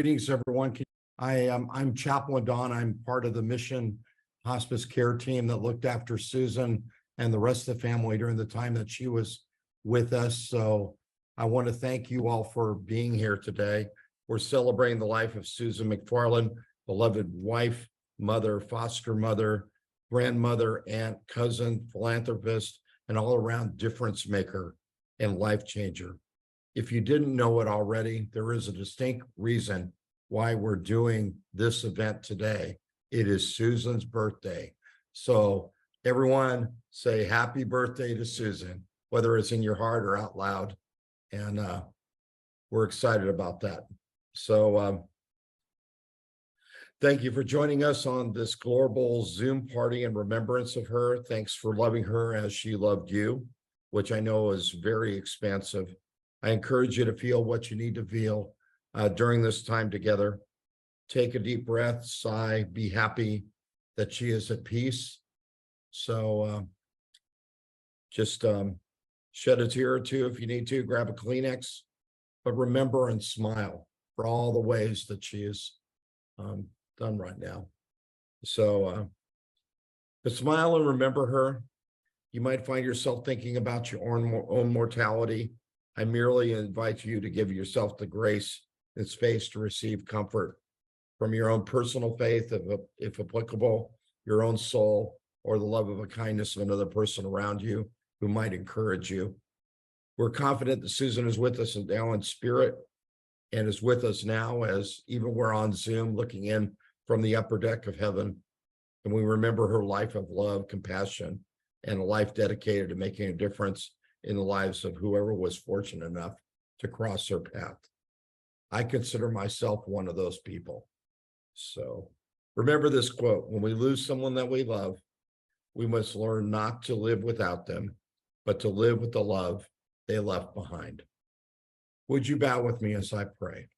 Greetings, everyone. I'm Chaplain Don. I'm part of the Mission Hospice Care team that looked after Susan and the rest of the family during the time that she was with us. So I want to thank you all for being here today. We're celebrating the life of Susan McFarland, beloved wife, mother, foster mother, grandmother, aunt, cousin, philanthropist, and all-around difference maker and life changer. If you didn't know it already, there is a distinct reason why we're doing this event today. It is Susan's birthday. So everyone say happy birthday to Susan, whether it's in your heart or out loud. And we're excited about that. So thank you for joining us on this global Zoom party in remembrance of her. Thanks for loving her as she loved you, which I know is very expansive. I encourage you to feel what you need to feel during this time together. Take a deep breath, sigh, be happy that she is at peace. So just shed a tear or two if you need to, grab a Kleenex, but remember and smile for all the ways that she is done right now. So but smile and remember her. You might find yourself thinking about your own mortality. I merely invite you to give yourself the grace and space to receive comfort from your own personal faith, if applicable, your own soul, or the love of a kindness of another person around you who might encourage you. We're confident that Susan is with us now in spirit and is with us now as even we're on Zoom looking in from the upper deck of heaven. And we remember her life of love, compassion, and a life dedicated to making a difference in the lives of whoever was fortunate enough to cross her path. I consider myself one of those people. So remember this quote: when we lose someone that we love, we must learn not to live without them, but to live with the love they left behind. Would you bow with me as I pray?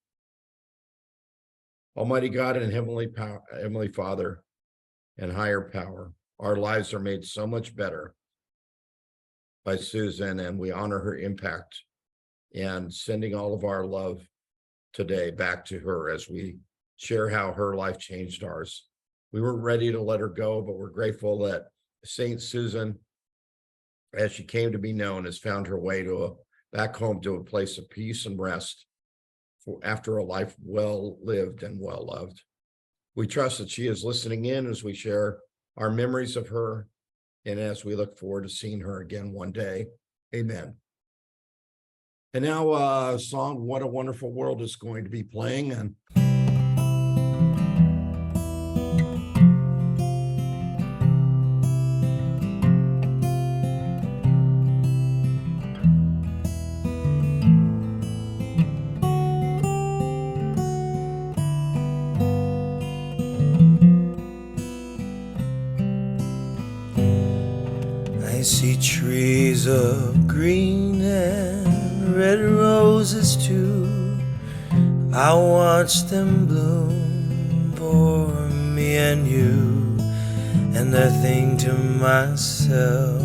Almighty God and Heavenly Father and higher power, our lives are made so much better by Susan, and we honor her impact and sending all of our love today back to her as we share how her life changed ours. We weren't ready to let her go, but we're grateful that Saint Susan, as she came to be known, has found her way to back home to a place of peace and rest after a life well lived and well loved. We trust that she is listening in as we share our memories of her, and as we look forward to seeing her again one day. Amen. And now a song, What a Wonderful World, is going to be playing. And I see trees of green and red roses too. I watch them bloom for me and you, and I think to myself,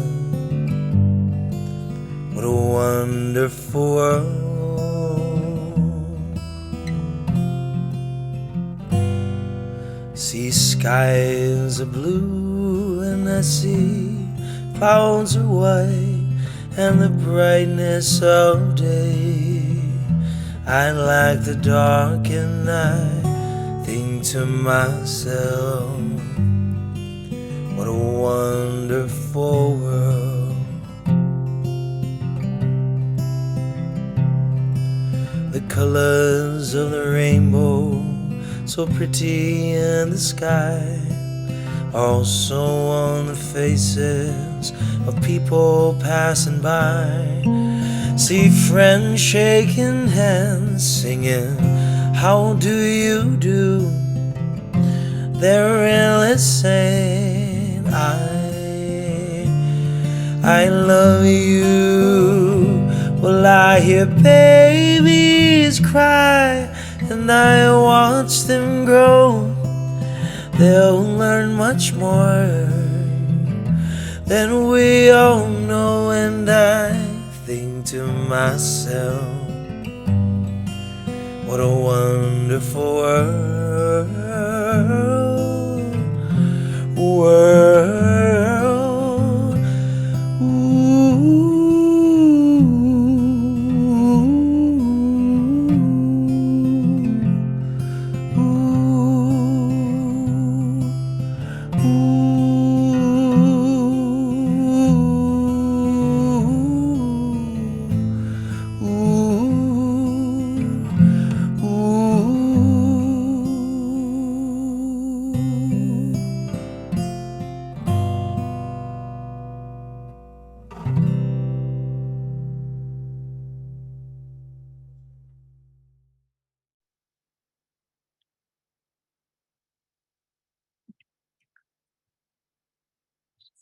what a wonderful world. See skies of blue and I see clouds are white and the brightness of day. I like the dark and I think to myself, what a wonderful world. The colors of the rainbow, so pretty in the sky, also on the faces of people passing by. See friends shaking hands, singing, how do you do? They're really saying, I love you. Well, I hear babies cry and I watch them grow. They'll learn much more than we all know, and I think to myself, What a wonderful world.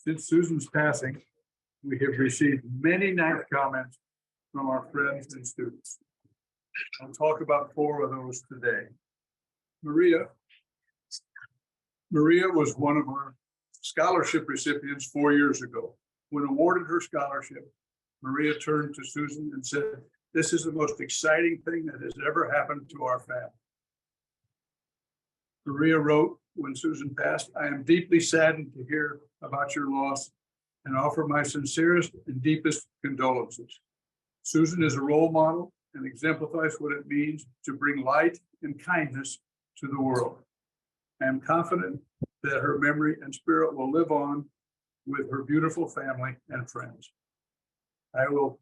Since Susan's passing, we have received many nice comments from our friends and students. I'll talk about 4 of those today. Maria was one of our scholarship recipients 4 years ago. When awarded her scholarship, Maria turned to Susan and said, "This is the most exciting thing that has ever happened to our family." Maria wrote, when Susan passed, "I am deeply saddened to hear about your loss and offer my sincerest and deepest condolences. Susan is a role model and exemplifies what it means to bring light and kindness to the world. I am confident that her memory and spirit will live on with her beautiful family and friends. I will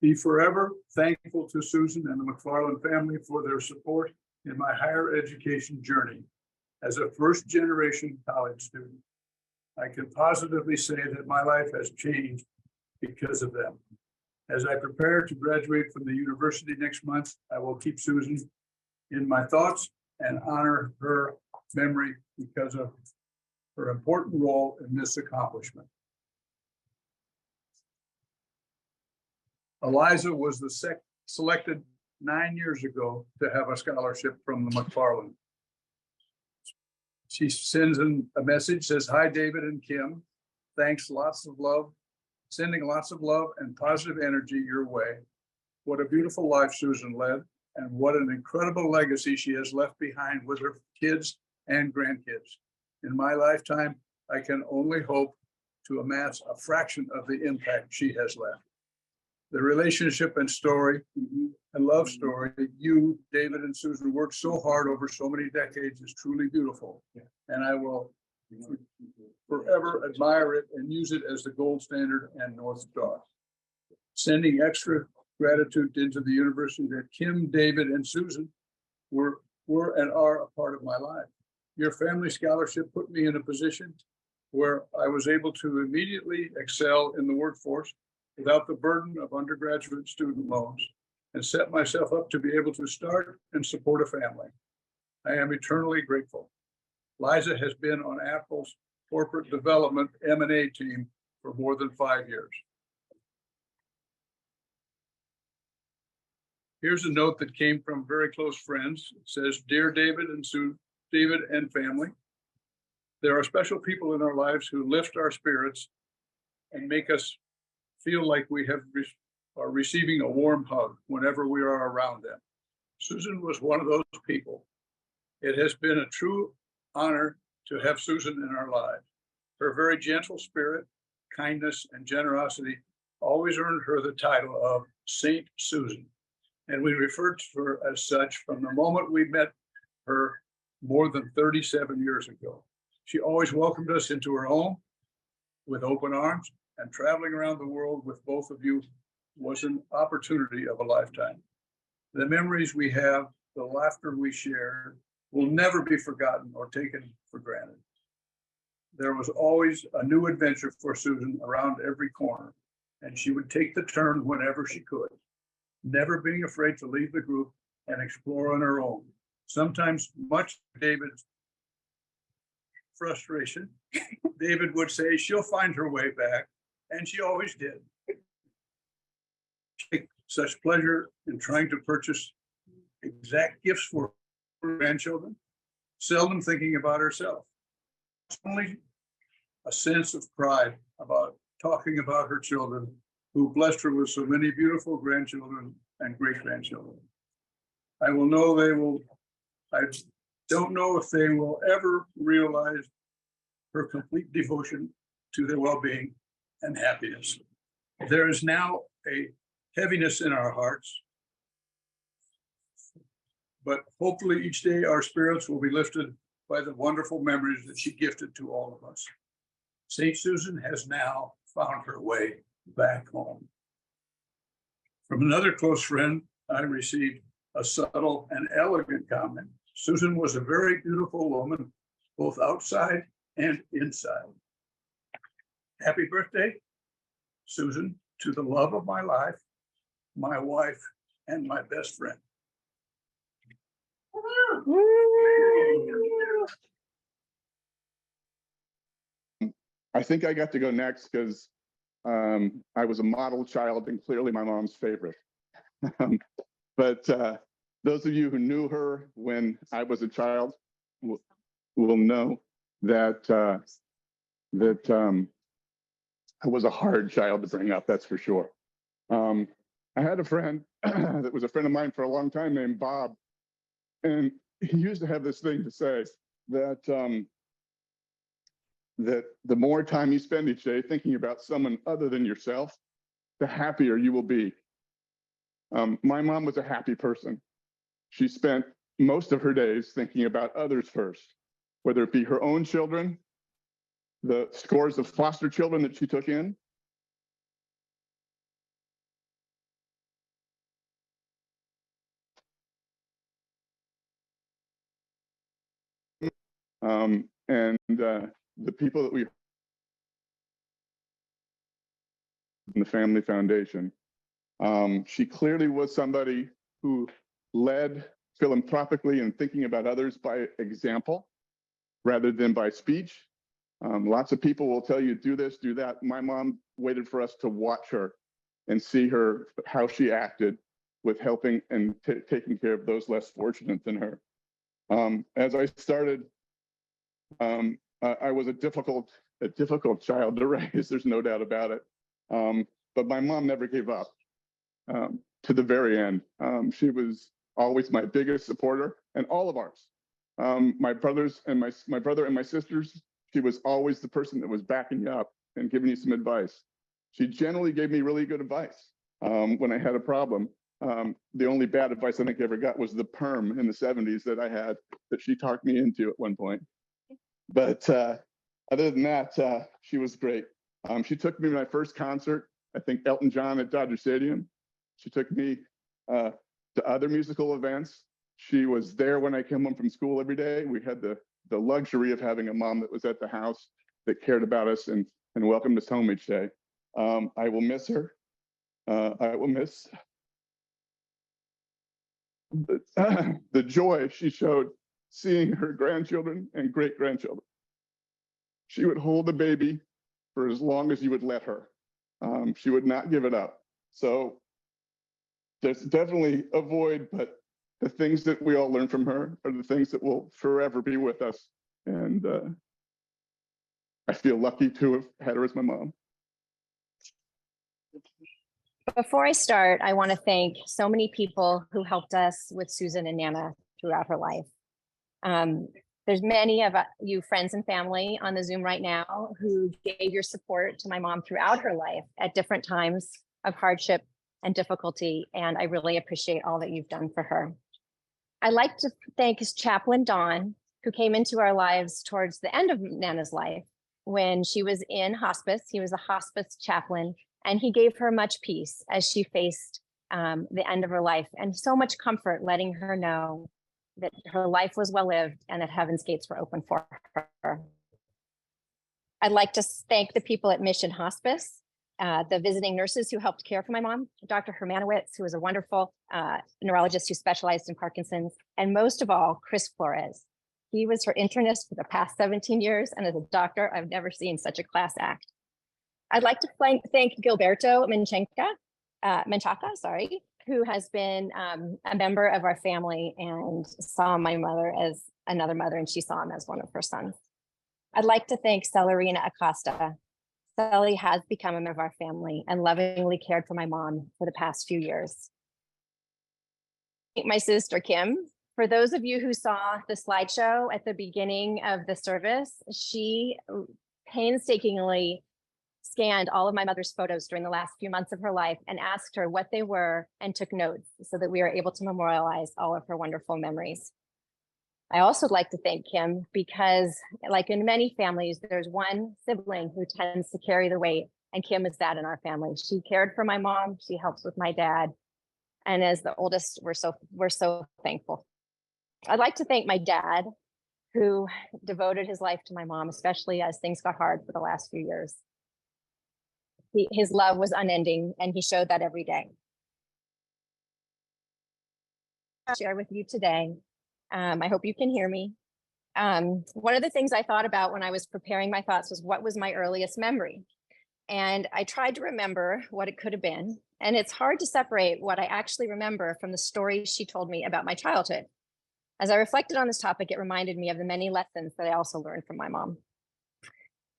be forever thankful to Susan and the McFarland family for their support in my higher education journey. As a first-generation college student, I can positively say that my life has changed because of them. As I prepare to graduate from the university next month, I will keep Susan in my thoughts and honor her memory because of her important role in this accomplishment." Eliza was selected 9 years ago to have a scholarship from the McFarland. She sends in a message, says, "Hi, David and Kim. Thanks, lots of love. Sending lots of love and positive energy your way. What a beautiful life Susan led, and what an incredible legacy she has left behind with her kids and grandkids. In my lifetime, I can only hope to amass a fraction of the impact she has left. The relationship and story and love story that you, David, and Susan worked so hard over so many decades is truly beautiful. And I will forever admire it and use it as the gold standard and North Star. Sending extra gratitude into the university that Kim, David, and Susan were and are a part of my life. Your family scholarship put me in a position where I was able to immediately excel in the workforce without the burden of undergraduate student loans, and set myself up to be able to start and support a family. I am eternally grateful. Liza has been on Apple's corporate development M&A team for more than 5 years." Here's a note that came from very close friends. It says, "Dear David and David and family, there are special people in our lives who lift our spirits and make us feel like we are receiving a warm hug whenever we are around them. Susan was one of those people. It has been a true honor to have Susan in our lives. Her very gentle spirit, kindness, and generosity always earned her the title of Saint Susan, and we referred to her as such from the moment we met her more than 37 years ago. She always welcomed us into her home with open arms, and traveling around the world with both of you was an opportunity of a lifetime. The memories we have, the laughter we shared, will never be forgotten or taken for granted. There was always a new adventure for Susan around every corner, and she would take the turn whenever she could, never being afraid to leave the group and explore on her own. Sometimes, much to David's frustration, David would say she'll find her way back, and she always did. She took such pleasure in trying to purchase exact gifts for her grandchildren, seldom thinking about herself. Only a sense of pride about talking about her children, who blessed her with so many beautiful grandchildren and great-grandchildren. I will know they will, I don't know if they will ever realize her complete devotion to their well-being and happiness. There is now a heaviness in our hearts, but hopefully each day our spirits will be lifted by the wonderful memories that she gifted to all of us. St. Susan has now found her way back home. From another close friend, I received a subtle and elegant comment. Susan was a very beautiful woman, both outside and inside. Happy birthday, Susan, to the love of my life, my wife, and my best friend. I think I got to go next because I was a model child and clearly my mom's favorite. But those of you who knew her when I was a child will know that I was a hard child to bring up, that's for sure. I had a friend that was a friend of mine for a long time named Bob, and he used to have this thing to say that that the more time you spend each day thinking about someone other than yourself, the happier you will be. My mom was a happy person. She spent most of her days thinking about others first, whether it be her own children, the scores of foster children that she took in, and the people that we in the family foundation. She clearly was somebody who led philanthropically and thinking about others by example rather than by speech. Lots of people will tell you, do this, do that. My mom waited for us to watch her and see her, how she acted with helping and taking care of those less fortunate than her. As I started, I was a difficult child to raise, there's no doubt about it. But my mom never gave up to the very end. She was always my biggest supporter, and all of ours. My brothers and my brother and my sisters, she was always the person that was backing you up and giving you some advice. She generally gave me really good advice when I had a problem. The only bad advice I think I ever got was the perm in the 70s that I had that she talked me into at one point. But other than that, she was great. She took me to my first concert, I think Elton John at Dodger Stadium. She took me to other musical events. She was there when I came home from school every day. We had the luxury of having a mom that was at the house that cared about us and welcomed us home each day. I will miss her. I will miss the joy she showed seeing her grandchildren and great-grandchildren. She would hold the baby for as long as you would let her. She would not give it up. So there's definitely a void, but the things that we all learn from her are the things that will forever be with us. And I feel lucky to have had her as my mom. Before I start, I want to thank so many people who helped us with Susan and Nana throughout her life. There's many of you friends and family on the Zoom right now who gave your support to my mom throughout her life at different times of hardship and difficulty, and I really appreciate all that you've done for her. I'd like to thank Chaplain Don, who came into our lives towards the end of Nana's life when she was in hospice. He was a hospice chaplain, and he gave her much peace as she faced the end of her life, and so much comfort, letting her know that her life was well lived and that heaven's gates were open for her. I'd like to thank the people at Mission Hospice, the visiting nurses who helped care for my mom, Dr. Hermanowitz, who was a wonderful neurologist who specialized in Parkinson's, and most of all, Chris Flores. He was her internist for the past 17 years, and as a doctor, I've never seen such a class act. I'd like to thank Gilberto Menchaca, who has been a member of our family and saw my mother as another mother, and she saw him as one of her sons. I'd like to thank Celerina Acosta. Sally has become a member of our family and lovingly cared for my mom for the past few years. my sister Kim. For those of you who saw the slideshow at the beginning of the service, she painstakingly scanned all of my mother's photos during the last few months of her life and asked her what they were and took notes so that we are able to memorialize all of her wonderful memories. I also like to thank Kim because, like in many families, there's one sibling who tends to carry the weight, and Kim is that in our family. She cared for my mom, she helps with my dad, and as the oldest, we're so thankful. I'd like to thank my dad, who devoted his life to my mom, especially as things got hard for the last few years. His love was unending, and he showed that every day. I'll share with you today. I hope you can hear me. One of the things I thought about when I was preparing my thoughts was, what was my earliest memory? And I tried to remember what it could have been. And it's hard to separate what I actually remember from the stories she told me about my childhood. As I reflected on this topic, it reminded me of the many lessons that I also learned from my mom.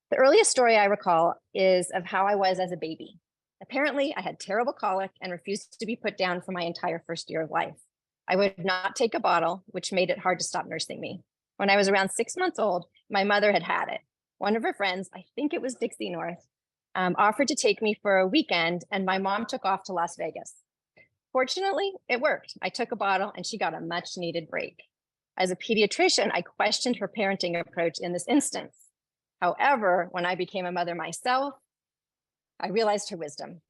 The earliest story I recall is of how I was as a baby. Apparently, I had terrible colic and refused to be put down for my entire first year of life. I would not take a bottle, which made it hard to stop nursing me. When I was around 6 months old, my mother had it. One of her friends, I think it was Dixie North, offered to take me for a weekend, and my mom took off to Las Vegas. Fortunately, it worked. I took a bottle and she got a much needed break. As a pediatrician, I questioned her parenting approach in this instance. However, when I became a mother myself, I realized her wisdom.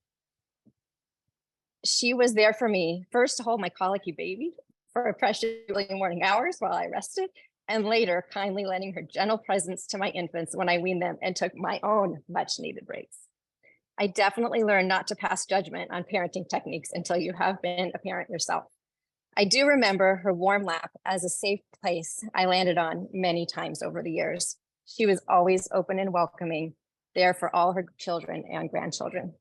She was there for me, first to hold my colicky baby for precious early morning hours while I rested, and later kindly lending her gentle presence to my infants when I weaned them and took my own much needed breaks. I definitely learned not to pass judgment on parenting techniques until you have been a parent yourself. I do remember her warm lap as a safe place I landed on many times over the years. She was always open and welcoming, there for all her children and grandchildren.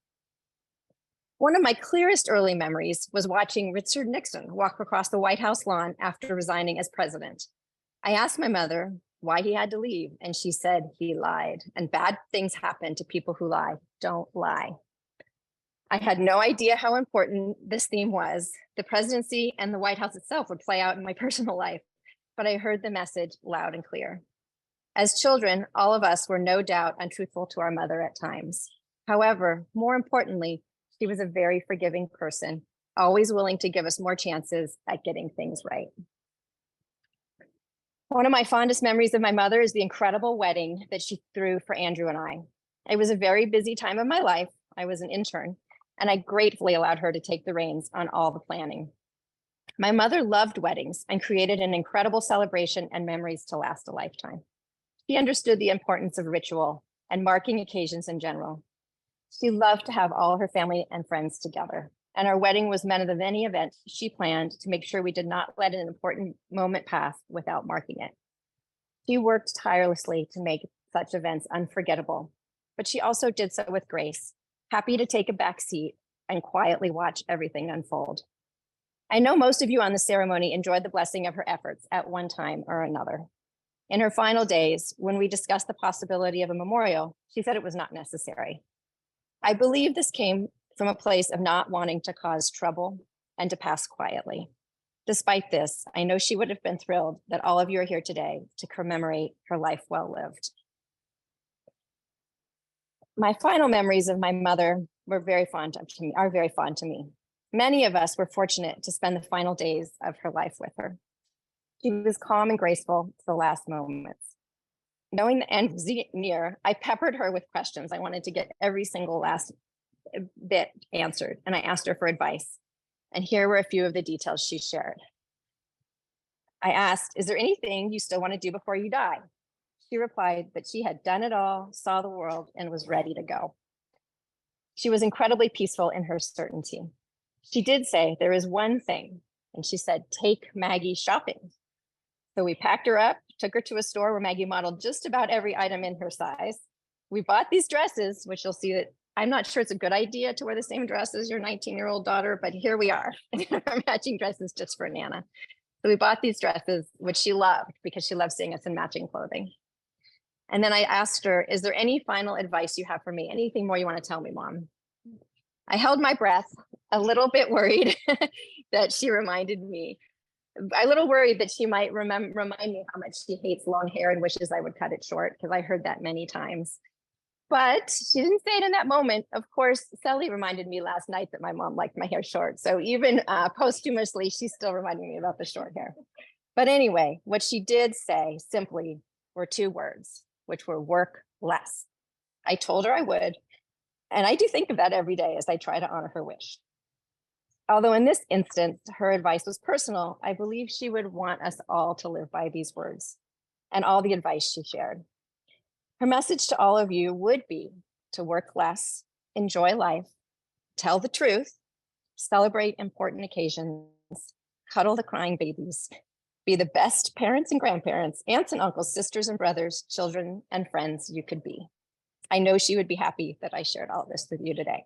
One of my clearest early memories was watching Richard Nixon walk across the White House lawn after resigning as president. I asked my mother why he had to leave, and she said he lied, and bad things happen to people who lie. Don't lie. I had no idea how important this theme was. The presidency and the White House itself would play out in my personal life, but I heard the message loud and clear. As children, all of us were no doubt untruthful to our mother at times. However, more importantly, she was a very forgiving person, always willing to give us more chances at getting things right. One of my fondest memories of my mother is the incredible wedding that she threw for Andrew and I. It was a very busy time of my life. I was an intern, and I gratefully allowed her to take the reins on all the planning. My mother loved weddings and created an incredible celebration and memories to last a lifetime. She understood the importance of ritual and marking occasions in general. She loved to have all her family and friends together, and our wedding was one of the many events she planned to make sure we did not let an important moment pass without marking it. She worked tirelessly to make such events unforgettable, but she also did so with grace, happy to take a back seat and quietly watch everything unfold. I know most of you on the ceremony enjoyed the blessing of her efforts at one time or another. In her final days, when we discussed the possibility of a memorial, she said it was not necessary. I believe this came from a place of not wanting to cause trouble and to pass quietly. Despite this, I know she would have been thrilled that all of you are here today to commemorate her life well lived. My final memories of my mother are very fond to me. Many of us were fortunate to spend the final days of her life with her. She was calm and graceful to the last moments. Knowing the end was near, I peppered her with questions. I wanted to get every single last bit answered, and I asked her for advice. And here were a few of the details she shared. I asked, "Is there anything you still want to do before you die?" She replied that she had done it all, saw the world, and was ready to go. She was incredibly peaceful in her certainty. She did say there is one thing, and she said, "Take Maggie shopping." So we packed her up, took her to a store where Maggie modeled just about every item in her size. We bought these dresses, which you'll see that I'm not sure it's a good idea to wear the same dress as your 19-year-old daughter, but here we are, matching dresses just for Nana. So we bought these dresses, which she loved because she loved seeing us in matching clothing. And then I asked her, "Is there any final advice you have for me? Anything more you want to tell me, Mom?" I held my breath a little bit worried that she reminded me, a little worried that she might remind me how much she hates long hair and wishes I would cut it short, because I heard that many times. But she didn't say it in that moment. Of course, Sally reminded me last night that my mom liked my hair short. So even posthumously, she's still reminding me about the short hair. But anyway, what she did say simply were 2 words, which were work less. I told her I would. And I do think of that every day as I try to honor her wish. Although in this instance, her advice was personal, I believe she would want us all to live by these words and all the advice she shared. Her message to all of you would be to work less, enjoy life, tell the truth, celebrate important occasions, cuddle the crying babies, be the best parents and grandparents, aunts and uncles, sisters and brothers, children and friends you could be. I know she would be happy that I shared all of this with you today.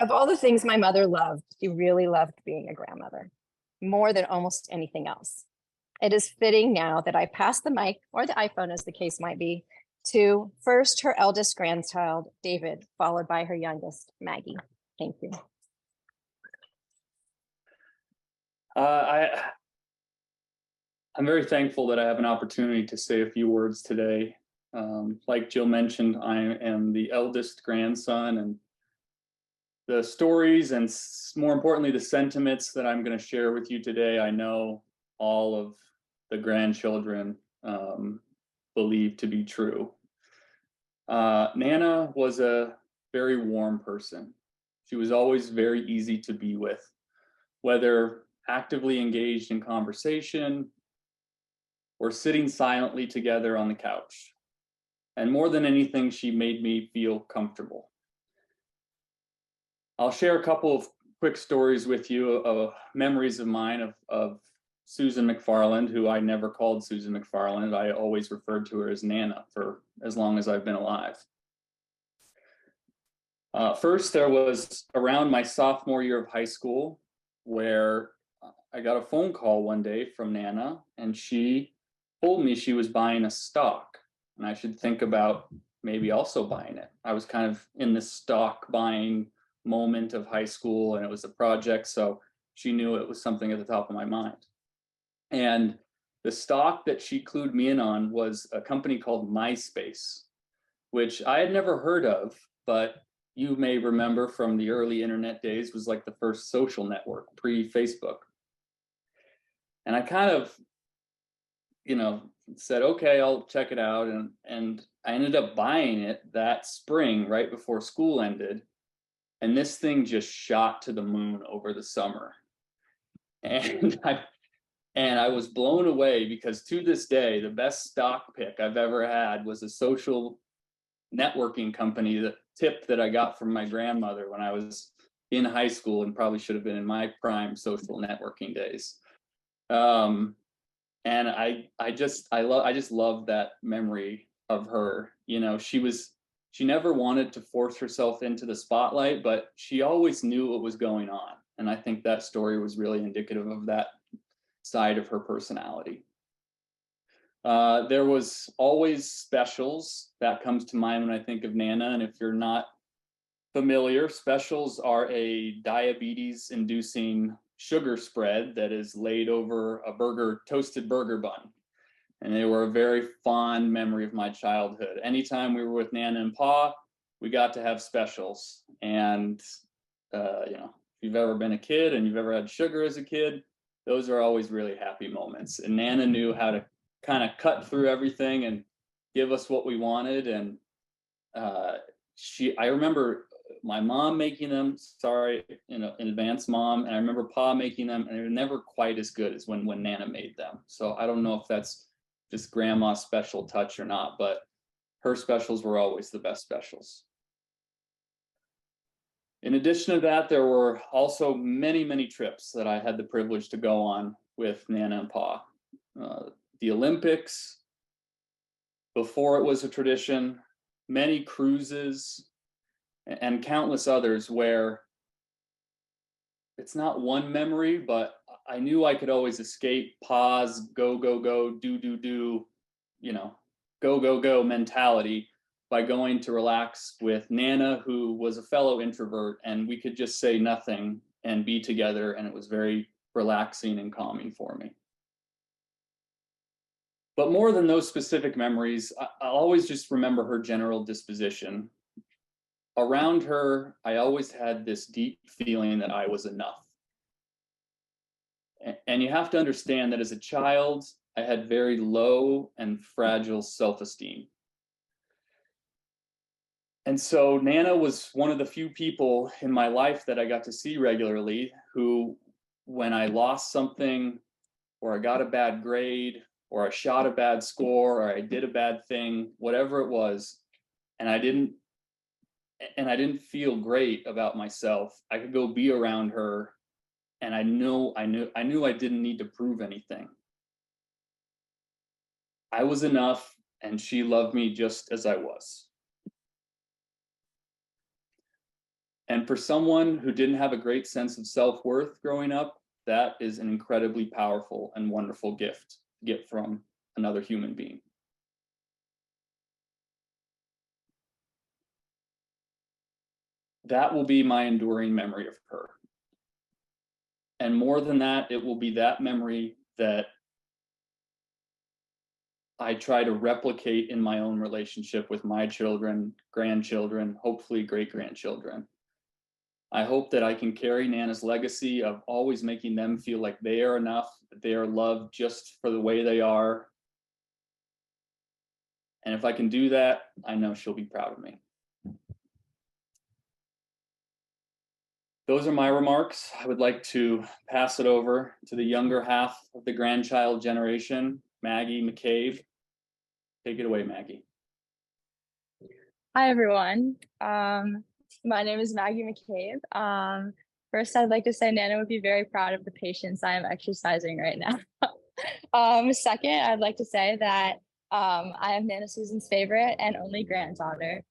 Of all the things my mother loved, she really loved being a grandmother, more than almost anything else. It is fitting now that I pass the mic, or the iPhone as the case might be, to first her eldest grandchild, David, followed by her youngest, Maggie. Thank you. I'm very thankful that I have an opportunity to say a few words today. Like Jill mentioned, I am the eldest grandson, and the stories and more importantly, the sentiments that I'm going to share with you today, I know all of the grandchildren believe to be true. Nana was a very warm person. She was always very easy to be with, whether actively engaged in conversation or sitting silently together on the couch. And more than anything, she made me feel comfortable. I'll share a couple of quick stories with you of memories of mine of Susan McFarland, who I never called Susan McFarland. I always referred to her as Nana for as long as I've been alive. First, there was around my sophomore year of high school where I got a phone call one day from Nana, and she told me she was buying a stock and I should think about maybe also buying it. I was kind of in this stock buying moment of high school, and it was a project, so she knew it was something at the top of my mind. And the stock that she clued me in on was a company called MySpace, which I had never heard of, but you may remember from the early internet days was like the first social network pre-Facebook. And I kind of, said, okay, I'll check it out. And I ended up buying it that spring right before school ended. And this thing just shot to the moon over the summer. And I was blown away because to this day, the best stock pick I've ever had was a social networking company, the tip that I got from my grandmother when I was in high school and probably should have been in my prime social networking days. And I just love that memory of her. She never wanted to force herself into the spotlight, but she always knew what was going on. And I think that story was really indicative of that side of her personality. There was always specials. That comes to mind when I think of Nana. And if you're not familiar, specials are a diabetes-inducing sugar spread that is laid over a toasted burger bun. And they were a very fond memory of my childhood. Anytime we were with Nana and Pa, we got to have specials. And, if you've ever been a kid and you've ever had sugar as a kid, those are always really happy moments. And Nana knew how to kind of cut through everything and give us what we wanted. And I remember my mom making them, in advance, Mom, and I remember Pa making them, and they were never quite as good as when Nana made them. So I don't know if that's just grandma's special touch or not, but her specials were always the best specials. In addition to that, there were also many, many trips that I had the privilege to go on with Nana and Pa. The Olympics, before it was a tradition, many cruises, and countless others where it's not one memory, but I knew I could always escape Pa's go, go, go, do, go, go, go mentality by going to relax with Nana, who was a fellow introvert, and we could just say nothing and be together, and it was very relaxing and calming for me. But more than those specific memories, I'll always just remember her general disposition. Around her, I always had this deep feeling that I was enough. And you have to understand that as a child, I had very low and fragile self-esteem. And so Nana was one of the few people in my life that I got to see regularly who, when I lost something, or I got a bad grade, or I shot a bad score, or I did a bad thing, whatever it was, and I didn't feel great about myself, I could go be around her, and I knew I didn't need to prove anything. I was enough, and she loved me just as I was. And for someone who didn't have a great sense of self-worth growing up, that is an incredibly powerful and wonderful gift to get from another human being. That will be my enduring memory of her. And more than that, it will be that memory that I try to replicate in my own relationship with my children, grandchildren, hopefully great-grandchildren. I hope that I can carry Nana's legacy of always making them feel like they are enough, that they are loved just for the way they are. And if I can do that, I know she'll be proud of me. Those are my remarks. I would like to pass it over to the younger half of the grandchild generation, Maggie McCabe. Take it away, Maggie. Hi, everyone. My name is Maggie McCabe. First, I'd like to say Nana would be very proud of the patience I am exercising right now. Second, I'd like to say that I am Nana Susan's favorite and only granddaughter.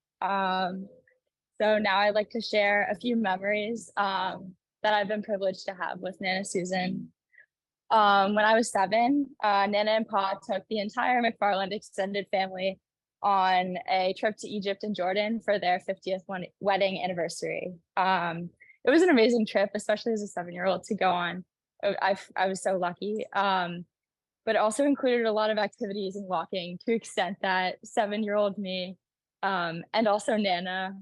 So now I'd like to share a few memories that I've been privileged to have with Nana Susan. When I was 7, Nana and Pa took the entire McFarland extended family on a trip to Egypt and Jordan for their 50th wedding anniversary. It was an amazing trip, especially as a 7-year-old to go on. I was so lucky. But it also included a lot of activities and walking to the extent that 7-year-old me and also Nana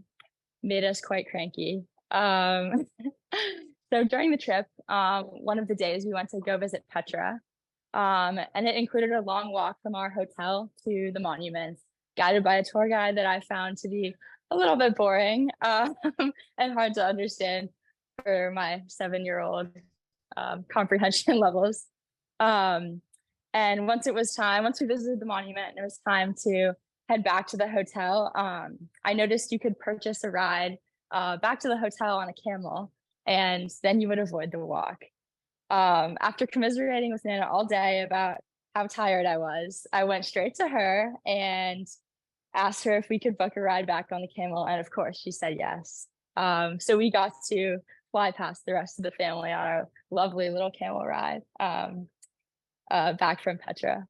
made us quite cranky. So during the trip, one of the days we went to go visit Petra, and it included a long walk from our hotel to the monuments, guided by a tour guide that I found to be a little bit boring and hard to understand for my 7-year-old comprehension levels. And once we visited the monument and it was time to head back to the hotel, I noticed you could purchase a ride back to the hotel on a camel, and then you would avoid the walk. After commiserating with Nana all day about how tired I was, I went straight to her and asked her if we could book a ride back on the camel, and of course she said yes. So we got to fly past the rest of the family on our lovely little camel ride back from Petra.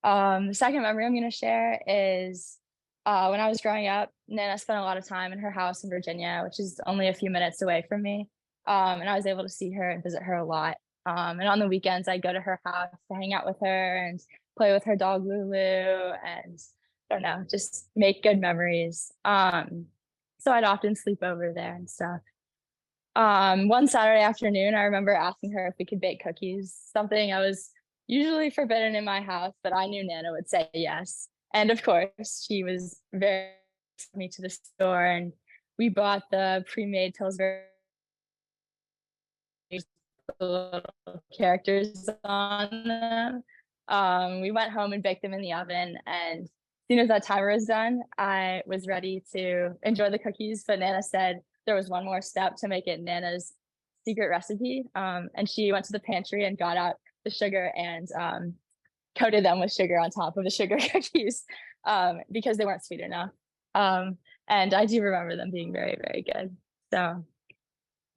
The second memory I'm going to share is when I was growing up, Nana spent a lot of time in her house in Virginia, which is only a few minutes away from me. And I was able to see her and visit her a lot. And on the weekends, I'd go to her house to hang out with her and play with her dog Lulu and, I don't know, just make good memories. So I'd often sleep over there and stuff. One Saturday afternoon, I remember asking her if we could bake cookies, something I was usually forbidden in my house, but I knew Nana would say yes. And of course, she was very me to the store, and we bought the pre-made Pillsbury little characters on them. We went home and baked them in the oven, and as soon as that timer was done, I was ready to enjoy the cookies, but Nana said there was one more step to make it Nana's secret recipe. And she went to the pantry and got out the sugar and coated them with sugar on top of the sugar cookies because they weren't sweet enough. And I do remember them being very, very good. So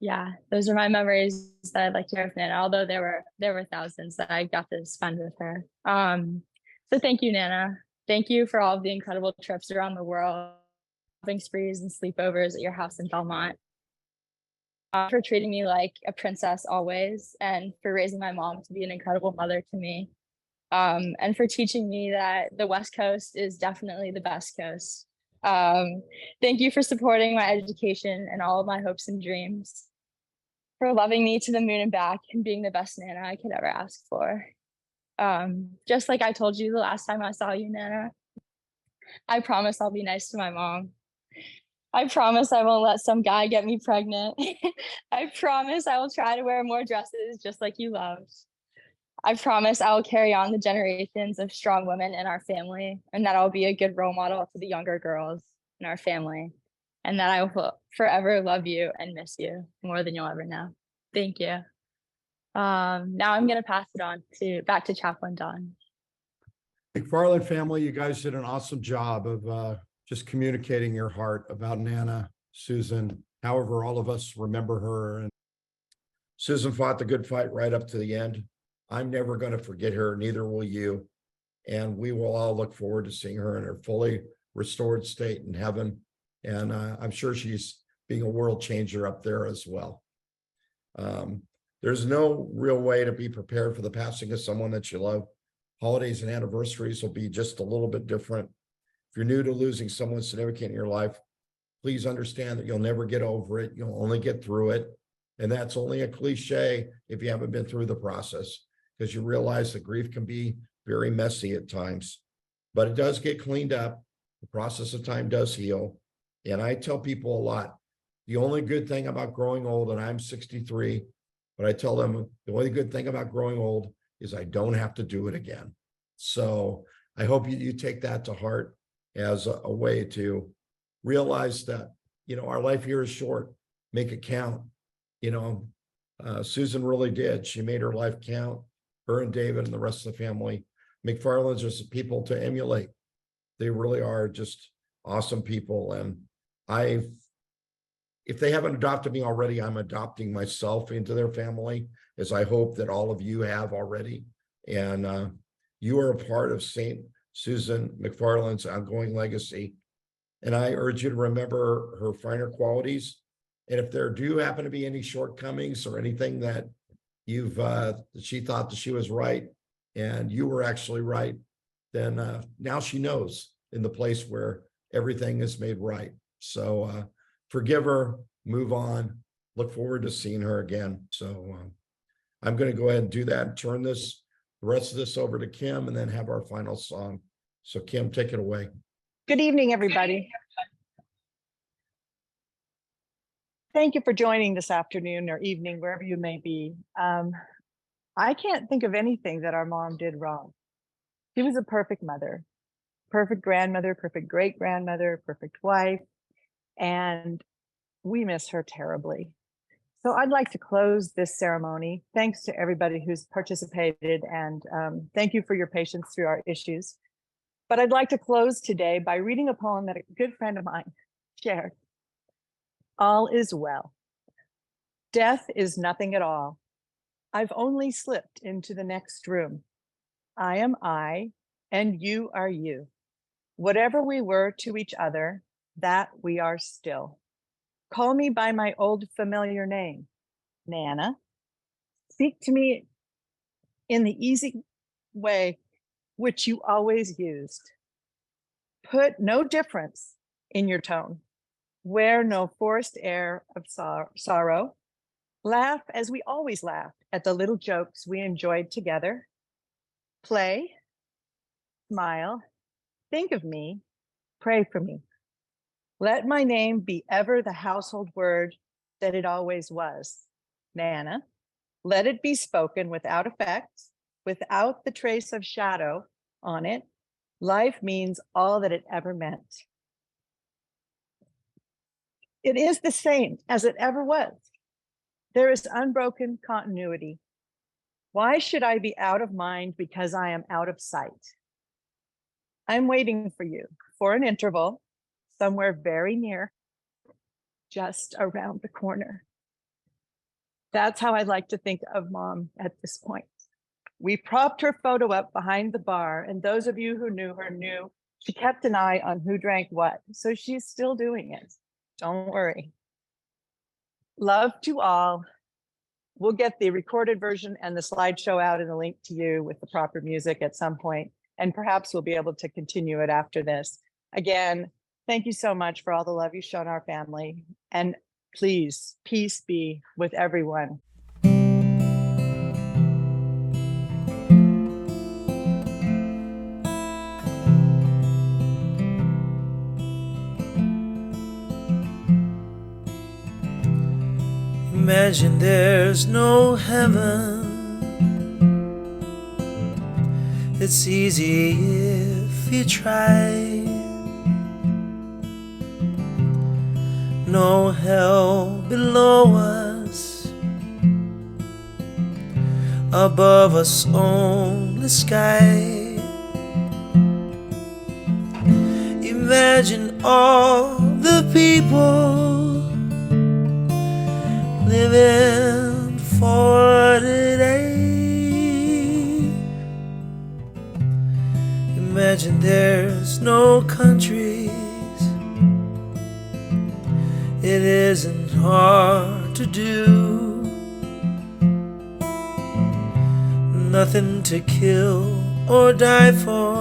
yeah, those are my memories that I'd like to share with Nana, although there were thousands that I got to spend with her. So thank you, Nana. Thank you for all of the incredible trips around the world, shopping sprees and sleepovers at your house in Belmont. For treating me like a princess always, and for raising my mom to be an incredible mother to me. And for teaching me that the West Coast is definitely the best coast. Thank you for supporting my education and all of my hopes and dreams, for loving me to the moon and back and being the best Nana I could ever ask for. Just like I told you the last time I saw you, Nana, I promise I'll be nice to my mom. I promise I won't let some guy get me pregnant. I promise I will try to wear more dresses just like you loved. I promise I will carry on the generations of strong women in our family, and that I'll be a good role model to the younger girls in our family, and that I will forever love you and miss you more than you'll ever know. Thank you. Now I'm going to pass it on back to Chaplain Don. McFarland family, you guys did an awesome job of just communicating your heart about Nana, Susan. However, all of us remember her, and Susan fought the good fight right up to the end. I'm never going to forget her, neither will you. And we will all look forward to seeing her in her fully restored state in heaven. And I'm sure she's being a world changer up there as well. There's no real way to be prepared for the passing of someone that you love. Holidays and anniversaries will be just a little bit different. If you're new to losing someone significant in your life, please understand that you'll never get over it. You'll only get through it. And that's only a cliche if you haven't been through the process, because you realize that grief can be very messy at times, but it does get cleaned up. The process of time does heal. And I tell people a lot, the only good thing about growing old, and I'm 63, but I tell them the only good thing about growing old is I don't have to do it again. So I hope you take that to heart as a way to realize that, our life here is short. Make it count. Susan really did. She made her life count. Her and David and the rest of the family. McFarland's are some people to emulate. They really are just awesome people. And if they haven't adopted me already, I'm adopting myself into their family, as I hope that all of you have already. And you are a part of St. Susan McFarland's ongoing legacy. And I urge you to remember her finer qualities. And if there do happen to be any shortcomings or anything that she thought that she was right and you were actually right, then now she knows in the place where everything is made right. So forgive her, move on, look forward to seeing her again. So I'm going to go ahead and do that and turn the rest of this over to Kim and then have our final song. So Kim, take it away. Good evening, everybody. Thank you for joining this afternoon or evening, wherever you may be. I can't think of anything that our mom did wrong. She was a perfect mother, perfect grandmother, perfect great-grandmother, perfect wife, and we miss her terribly. So I'd like to close this ceremony. Thanks to everybody who's participated, and thank you for your patience through our issues. But I'd like to close today by reading a poem that a good friend of mine shared. All is well. Death is nothing at all. I've only slipped into the next room. I am I, and you are you. Whatever we were to each other, that we are still. Call me by my old familiar name, Nana. Speak to me in the easy way which you always used. Put no difference in your tone. Wear no forced air of sorrow. Laugh as we always laughed at the little jokes we enjoyed together. Play, smile, think of me, pray for me. Let my name be ever the household word that it always was, Nana. Let it be spoken without effect, without the trace of shadow on it. Life means all that it ever meant. It is the same as it ever was. There is unbroken continuity. Why should I be out of mind because I am out of sight? I'm waiting for you for an interval somewhere very near, just around the corner. That's how I'd like to think of Mom at this point. We propped her photo up behind the bar, and those of you who knew her knew she kept an eye on who drank what, so she's still doing it. Don't worry. Love to all. We'll get the recorded version and the slideshow out in a link to you with the proper music at some point, and perhaps we'll be able to continue it after this. Again, thank you so much for all the love you've shown our family, and please, peace be with everyone. Imagine there's no heaven. It's easy if you try. No hell below us, above us only sky. Imagine all the people living for today. Imagine there's no countries. It isn't hard to do. Nothing to kill or die for,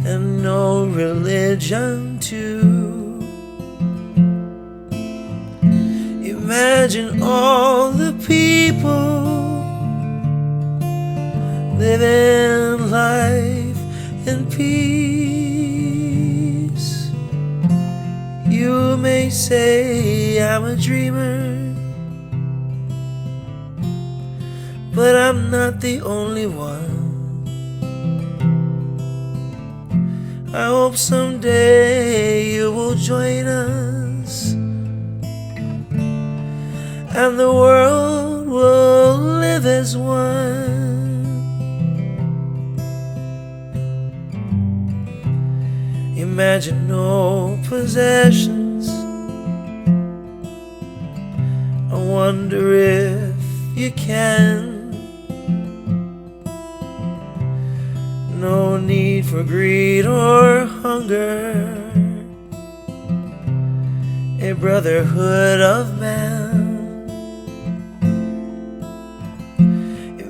and no religion too. Imagine all the people living life in peace. You may say I'm a dreamer, but I'm not the only one. I hope someday you will join us, and the world will live as one. Imagine no possessions. I wonder if you can. No need for greed or hunger. A brotherhood of man.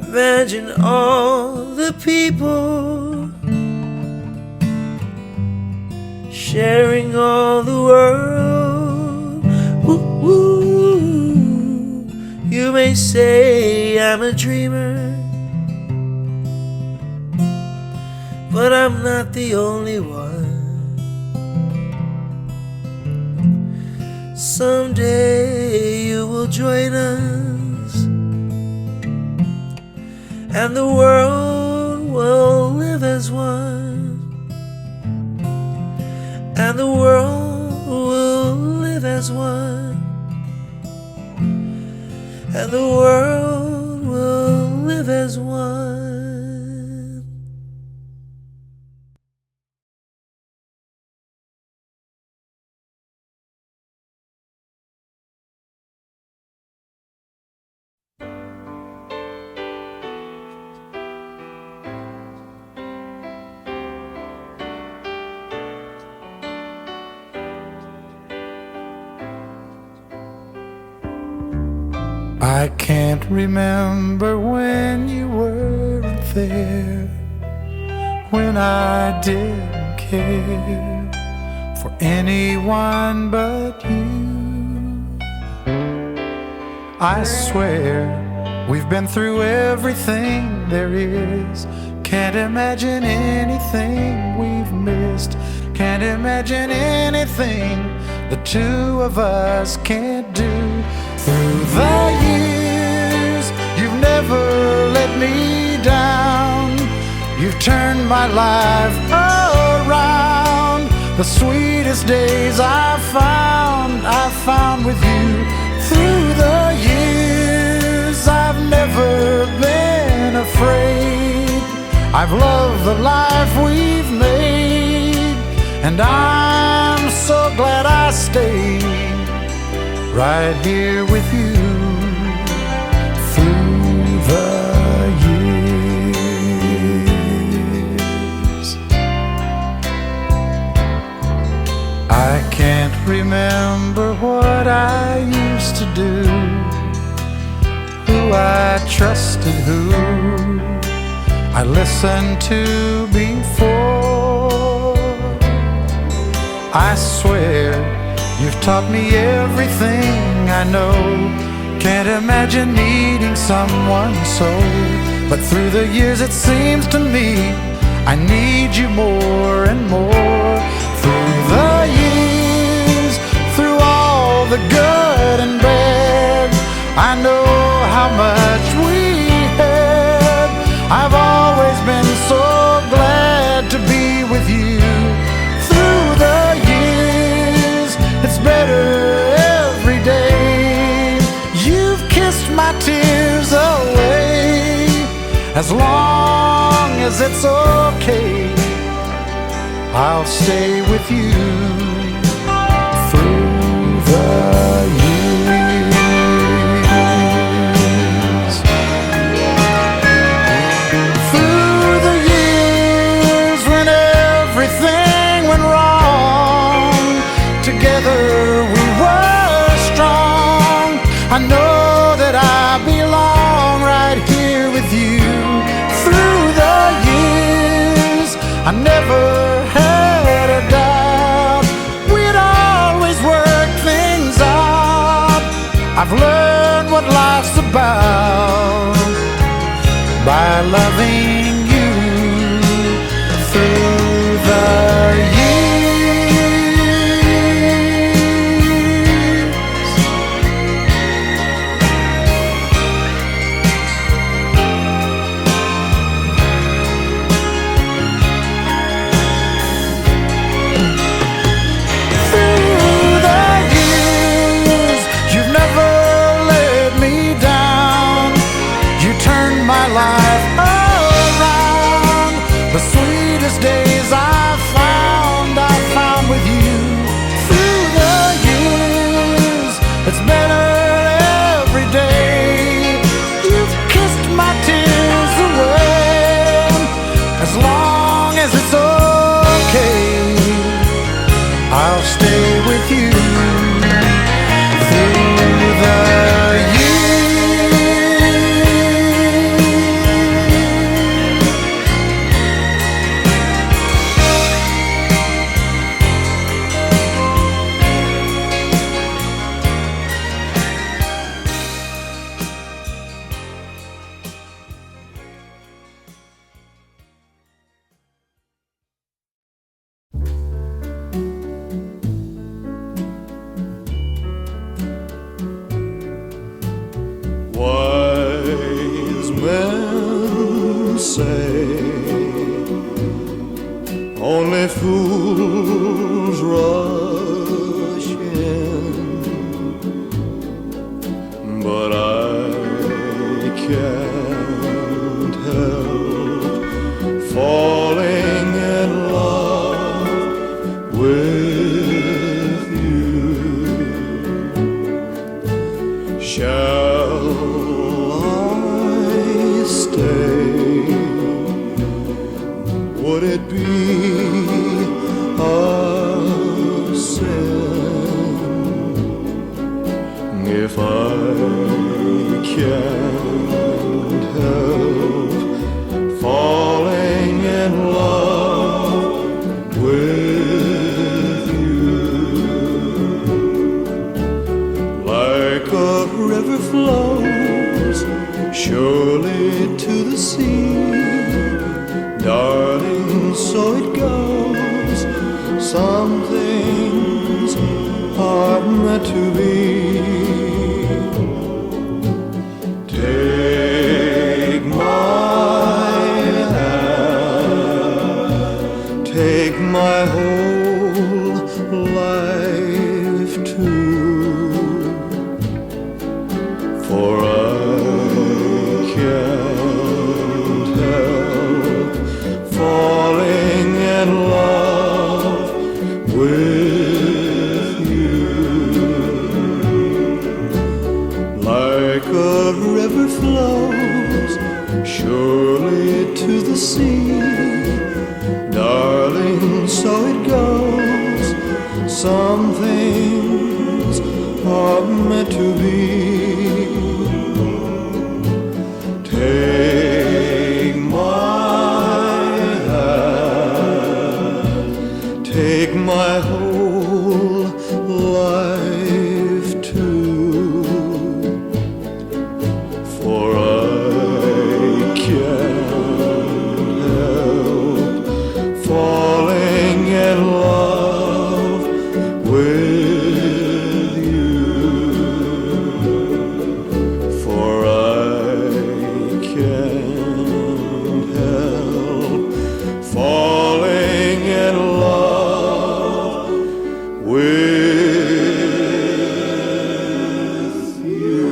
Imagine all the people sharing all the world. Ooh, ooh. You may say I'm a dreamer, but I'm not the only one. Someday you will join us, and the world will live as one. And the world will live as one. And the world will live as one. I can't remember when you weren't there, when I didn't care for anyone but you. I swear we've been through everything there is. Can't imagine anything we've missed. Can't imagine anything the two of us can't do. Through the years, you've never let me down. You've turned my life around. The sweetest days I've found with you. Through the years, I've never been afraid. I've loved the life we've made, and I'm so glad I stayed right here with you. Through remember what I used to do, who I trusted, who I listened to before. I swear you've taught me everything I know. Can't imagine needing someone so, but through the years it seems to me I need you more and more. Through the years, through all the good and bad, I know how much we had. I've always been so glad to be with you. Through the years, it's better every day. You've kissed my tears away. As long as it's okay, I'll stay with you through the years. Through the years when everything went wrong, together we were strong. I know that I belong right here with you. Through the years, I never had a doubt we'd always work things out. I've learned what life's about by loving you through the years. Life around. The sweetest days I've found with you. Through the years, it's better every day. You've kissed my tears away. As long as it's okay, I'll stay with you through the years. Wise men say only fools rush in, but I can't help falling in love with you. Shall I stay? Would it be a sin if I can't help falling in love with you? Like a river flows surely to the sea, darling, so it goes. Some things are meant to be. Take my hand, take my whole life too, for I can't help falling in love with you. Like a river flows surely to the sea, darling, so it goes. Some things meant to be. Take my hand, take my whole life too, for I can't help falling in love with you, for I can't help falling in love with you.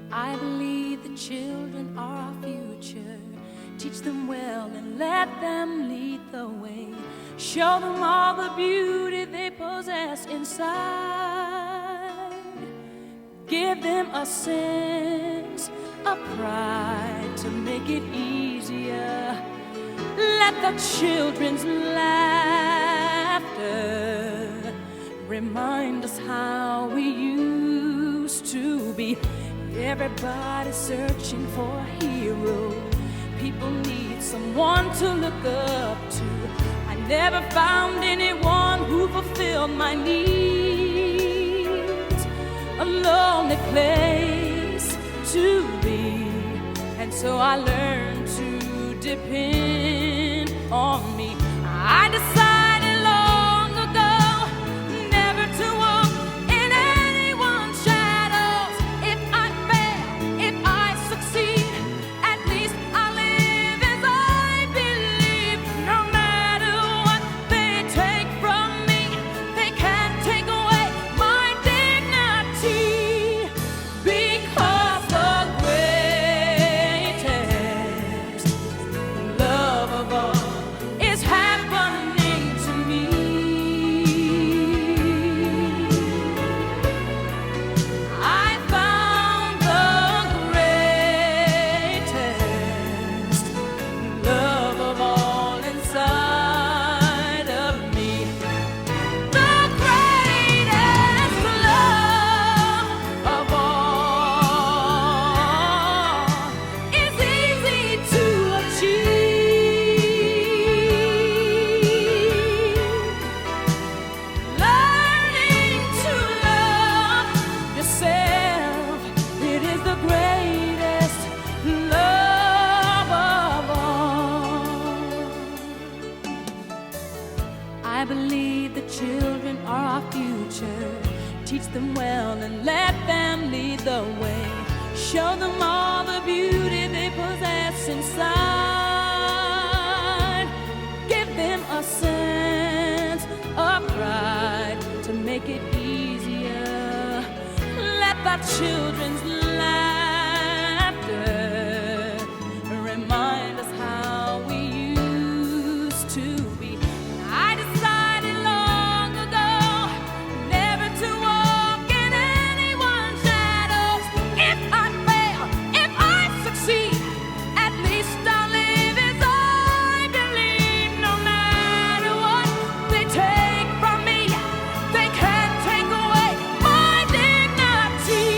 I believe the children are our future. Teach them well and let them lead the way. Show them all the beauty they possess inside. Give them a sense of pride to make it easier. Let the children's laughter remind us how we used to be. Everybody's searching for a hero. People need someone to look up to. I never found anyone who fulfilled my needs. A lonely place to be. And so I learned to depend on me. I decided long ago never to walk in anyone's shadows. If I fail, if I succeed, at least I'll live as I believe. No matter what they take from me, they can't take away my dignity. Because the greatest love of all is happening to me. I found the greatest love of all inside of me. The greatest love of all is easy to achieve. Learning to love yourself, it is the greatest love of all. I believe the children are our future. Teach them well and let them lead the way. Show them all the beauty they possess inside. Give them a sense of pride to make it easier. Let the children's laughter remind us how we used to be. I decided long ago never to walk in anyone's shadows. If I fail, if I succeed, at least I'll live as I believe. No matter what they take from me, they can't take away my dignity.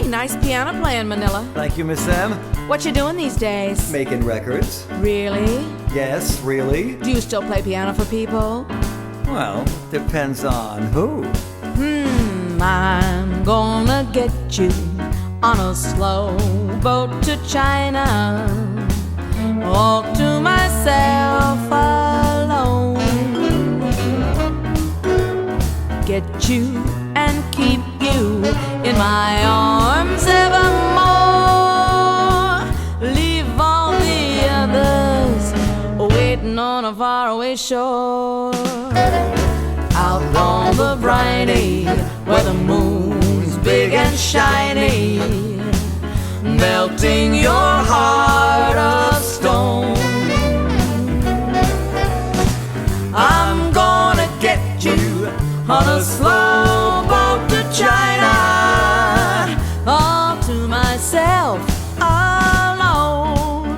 Hey, nice piano playing, Manila. Thank you, Miss M. What you doing these days? Making records. Really? Yes, really? Do you still play piano for people? Well, depends on who. I'm gonna get you on a slow boat to China. All to myself alone. Get you and keep you in my arms evermore. Leave all the others waiting on a faraway shore. Out on the briny, where the moon's big and shiny, melting your heart of stone. I'm gonna get you on a slow boat to China, all to myself alone.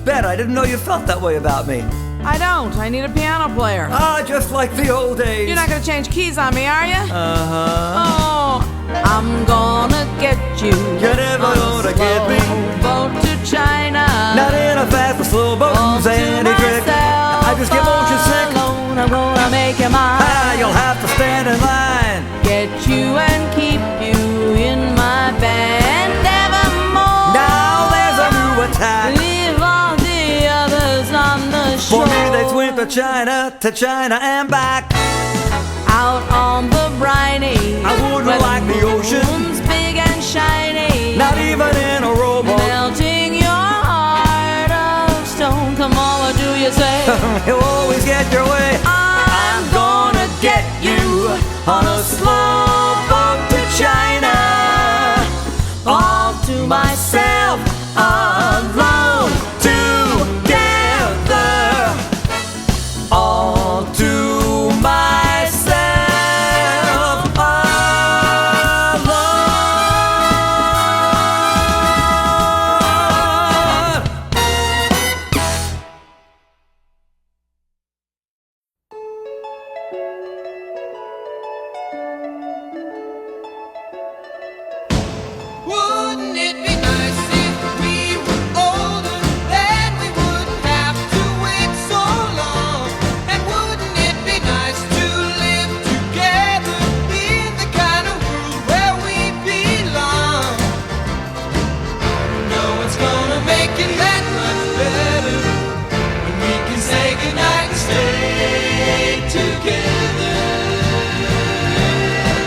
Bet, I didn't know you felt that way about me. I don't. I need a piano player. Ah, just like the old days. You're not gonna change keys on me, are you? Uh-huh. Oh, I'm gonna get you. You're never gonna get me. Boat to China. Not in a fast or slow boat, any trick. I just get motion sick. Alone, I'm gonna make you mine. Ah, you'll have to stand in line. Get you and keep you in my band evermore. Now there's a new attack. Leave all the others on the shore. For me, they swim to China and back. Out on the briny, I wouldn't like the ocean. Moon's big and shiny. Not even in a rowboat. Melting your heart of stone. Come on, what do you say? You always get your way. I'm gonna get you on a slow boat to China, all to myself alone. Together, all to myself alone. Wouldn't it be nice if we were older, then we wouldn't have to wait so long? And wouldn't it be nice to live together in the kind of world where we belong? No one's gonna make it that much better when we can say goodnight and stay together.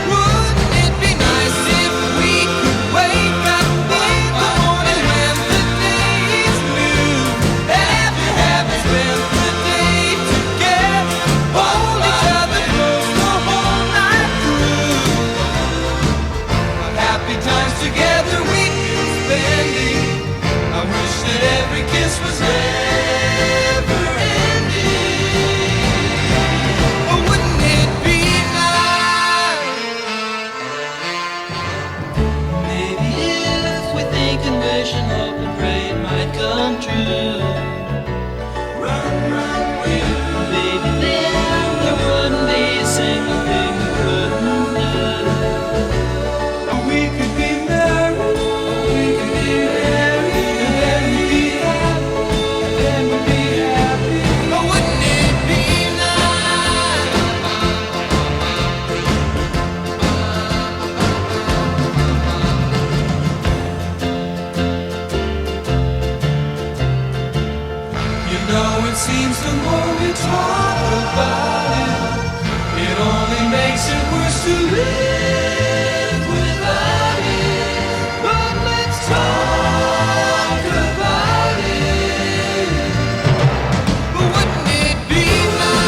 Wouldn't it be nice if we could wake up in the morning when the day is new, and after having spent the day together, hold each other close the whole night through? What happy times together we'd be spending. I wish that every kiss was never ending. Oh, wouldn't it be nice? Maybe if we think and wish and hope and pray it might come true. Run, run, we. Maybe then there wouldn't be a single thing we couldn't do. We could be married, we could be married, and then we'd be happy, and then we'd be happy. Oh, wouldn't it be nice? You know, it seems the more we talk about it, it only makes it worse to live without it. But let's talk about it. But wouldn't it be nice?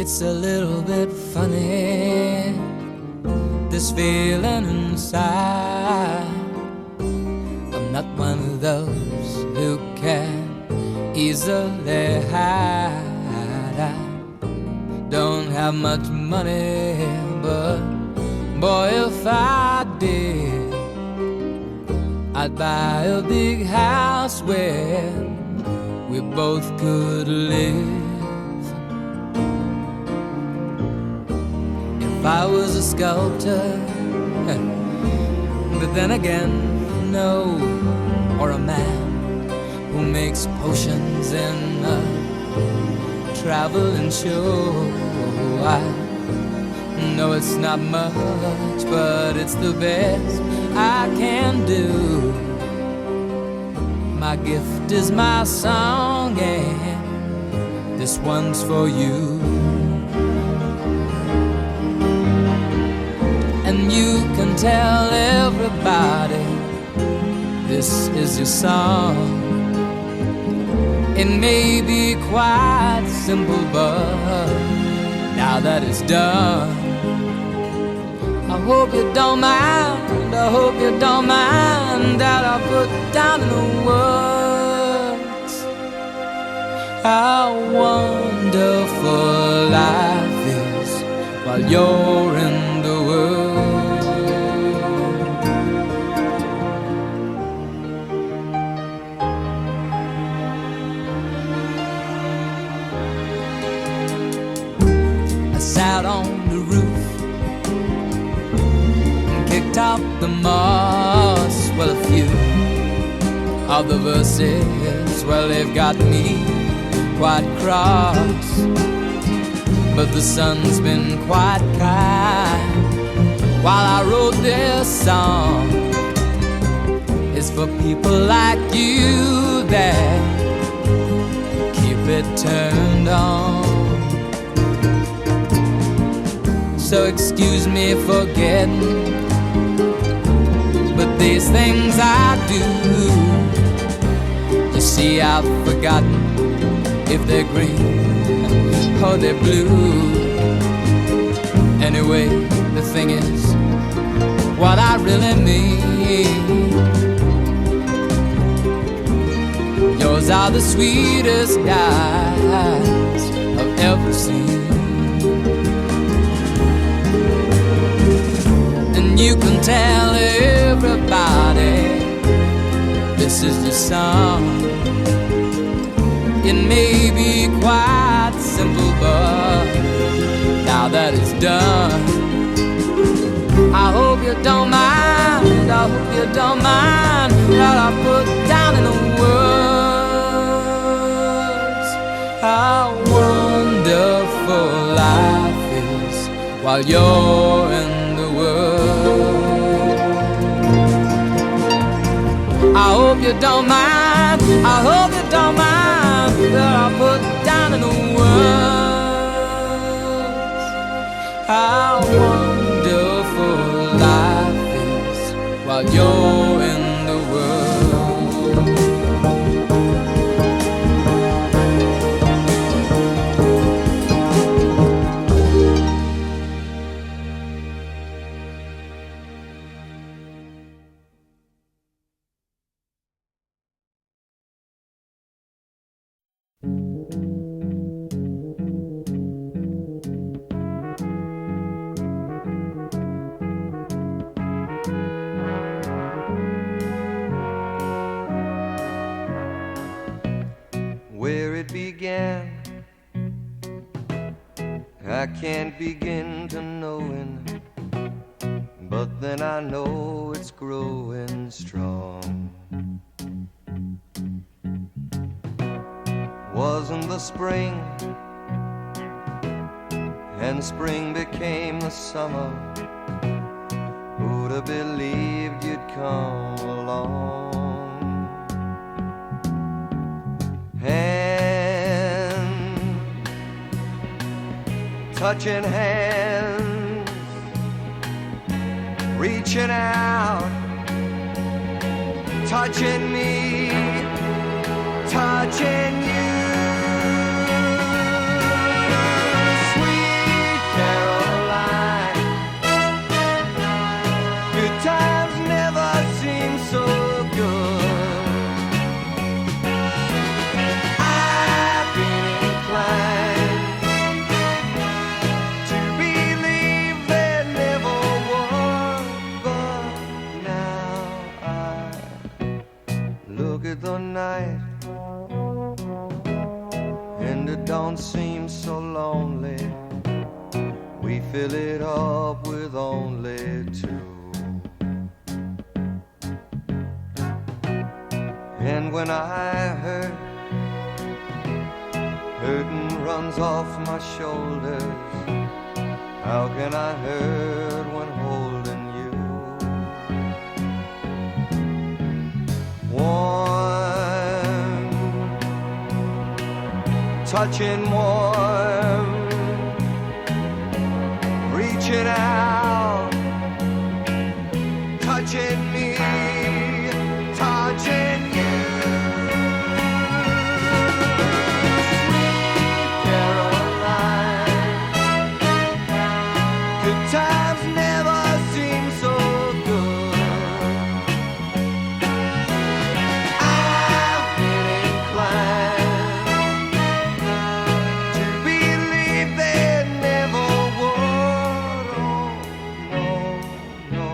It's a little bit funny, this feeling inside. I'm not one of those who can easily hide. I don't have much money, but boy, if I did, I'd buy a big house where we both could live. If I was a sculptor, but then again, no, or a man who makes potions in a traveling show. I know it's not much, but it's the best I can do. My gift is my song, and this one's for you. And you can tell everybody this is your song. It may be quite simple, but now that it's done, I hope you don't mind, I hope you don't mind that I put down in the words how wonderful life is while you're in the world. I sat on the roof and kicked out the moss. Well, a few of the verses, well, they've got me quite cross. But the sun's been quite kind while I wrote this song. It's for people like you that keep it turned on. So excuse me for getting, but these things I do, you see, I've forgotten if they're green or they're blue. Anyway, the thing is, what I really mean, yours are the sweetest eyes I've ever seen. And you can tell everybody this is your song. It may be quite simple, but now that it's done, I hope you don't mind, I hope you don't mind that I put down in the words how wonderful life is while you're in the world. I hope you don't mind, I hope you don't mind that I put down in the words how wonderful life is while you're in the world. Where it began, I can't begin to knowing, but then I know it's growing strong. Wasn't the spring, and spring became the summer. Who'd have believed you'd come along? Hand, touching hands, reaching out, touching me, touching you. Sweet night, and it don't seem so lonely. We fill it up with only two. And when I hurt, hurting runs off my shoulders. How can I hurt when holding you? Warm, touching warm, reaching out, touching me, touching you. Times never seem so good. I've been inclined to believe they never would. Oh, no,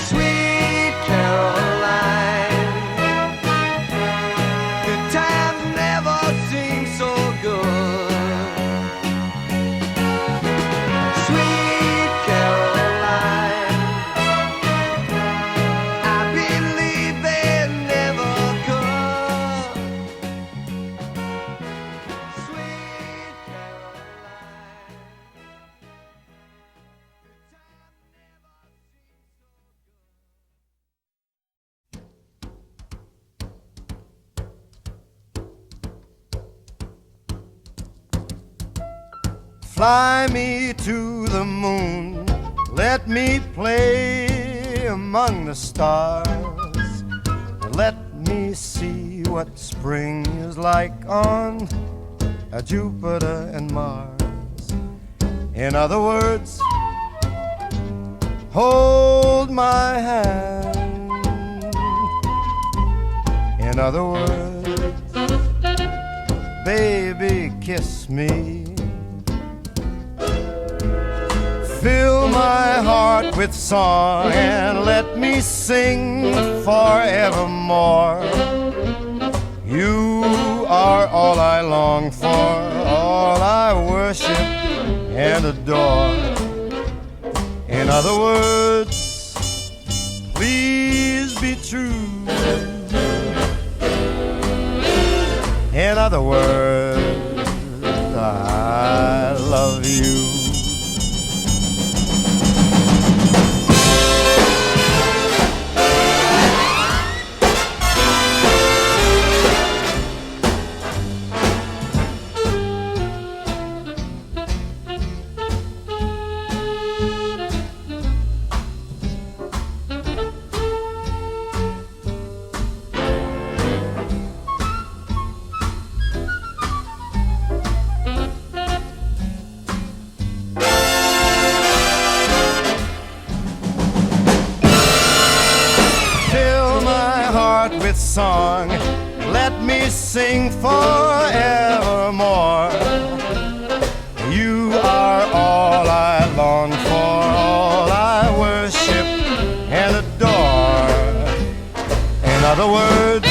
Sweet Caroline, good times never seem so good. Sweet Caroline, I believe they never could. Sweet Caroline. Fly me to the moon, let me play among the stars, and let me see what spring is like on Jupiter and Mars. In other words, hold my hand. In other words, baby, kiss me. Fill my heart with song and let me sing forevermore. You are all I long for, all I worship and adore. In other words, please be true. In other words, I love you. Song, let me sing forevermore. You are all I long for, all I worship and adore. In other words,